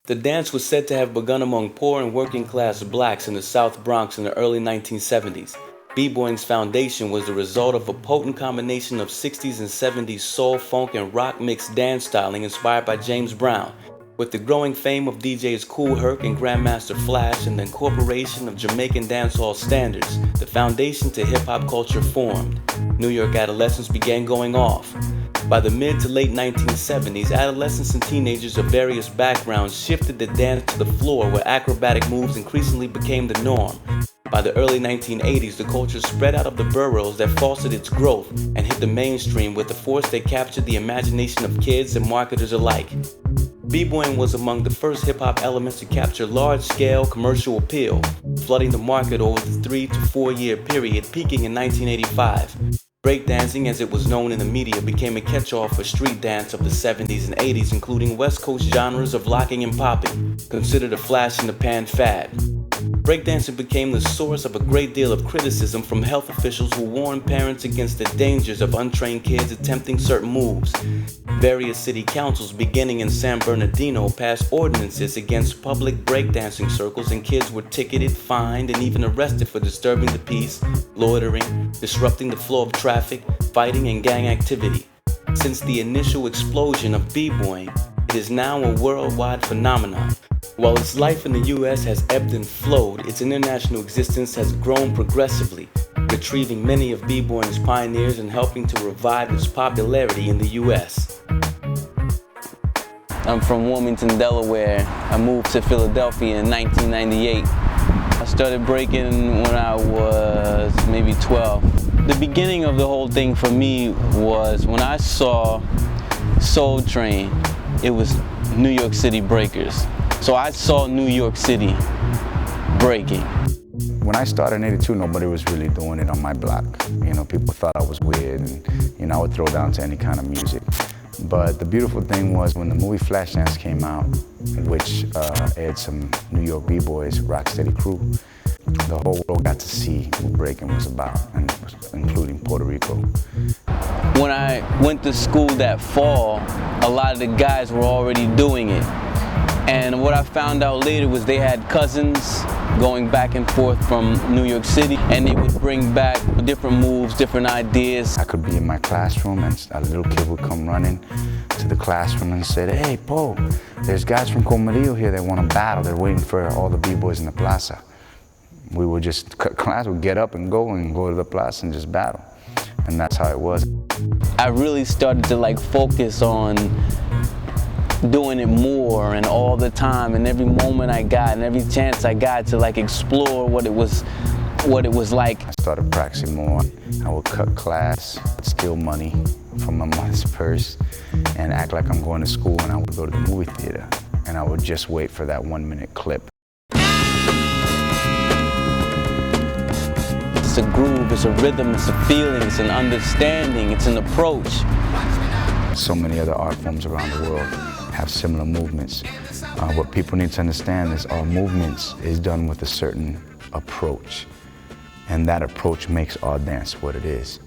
The dance was said to have begun among poor and working-class blacks in the South Bronx in the early 1970s. B-boying's foundation was the result of a potent combination of 60s and 70s soul, funk, and rock mixed dance styling inspired by James Brown. With the growing fame of DJs Kool Herc and Grandmaster Flash and the incorporation of Jamaican dancehall standards, the foundation to hip-hop culture formed. New York adolescents began going off. By the mid to late 1970s, adolescents and teenagers of various backgrounds shifted the dance to the floor where acrobatic moves increasingly became the norm. By the early 1980s, the culture spread out of the boroughs that fostered its growth and hit the mainstream with a force that captured the imagination of kids and marketers alike. B-boying was among the first hip-hop elements to capture large-scale commercial appeal, flooding the market over the 3 to 4 year period, peaking in 1985. Breakdancing, as it was known in the media, became a catch-all for street dance of the 70s and 80s, including West Coast genres of locking and popping, considered a flash-in-the-pan fad. Breakdancing became the source of a great deal of criticism from health officials who warned parents against the dangers of untrained kids attempting certain moves. Various city councils, beginning in San Bernardino, passed ordinances against public breakdancing circles, and kids were ticketed, fined, and even arrested for disturbing the peace, loitering, disrupting the flow of traffic, fighting, and gang activity. Since the initial explosion of b-boying, it is now a worldwide phenomenon. While its life in the U.S. has ebbed and flowed, its international existence has grown progressively, retrieving many of b-boying's pioneers and helping to revive its popularity in the U.S. I'm from Wilmington, Delaware. I moved to Philadelphia in 1998. I started breaking when I was maybe 12. The beginning of the whole thing for me was when I saw Soul Train. It was New York City breakers. So I saw New York City breaking. When I started in '82, nobody was really doing it on my block. You know, people thought I was weird, and you know, I would throw down to any kind of music. But the beautiful thing was when the movie Flashdance came out, which aired some New York b-boys, Rocksteady crew, the whole world got to see what breaking was about, and including Puerto Rico. When I went to school that fall, a lot of the guys were already doing it. And what I found out later was they had cousins going back and forth from New York City, and they would bring back different moves, different ideas. I could be in my classroom and a little kid would come running to the classroom and say, "Hey, Po, there's guys from Comerillo here that want to battle. They're waiting for all the b-boys in the plaza." We would just, class would get up and go to the plaza and just battle. And that's how it was. I really started to focus on doing it more and all the time, and every moment I got and every chance I got to explore what it was like. I started practicing more. I would cut class, steal money from my mother's purse, and act like I'm going to school, and I would go to the movie theater, and I would just wait for that 1-minute clip. It's a groove, it's a rhythm, it's a feeling, it's an understanding, it's an approach. So many other art forms around the world have similar movements. What people need to understand is our movements is done with a certain approach, and that approach makes our dance what it is.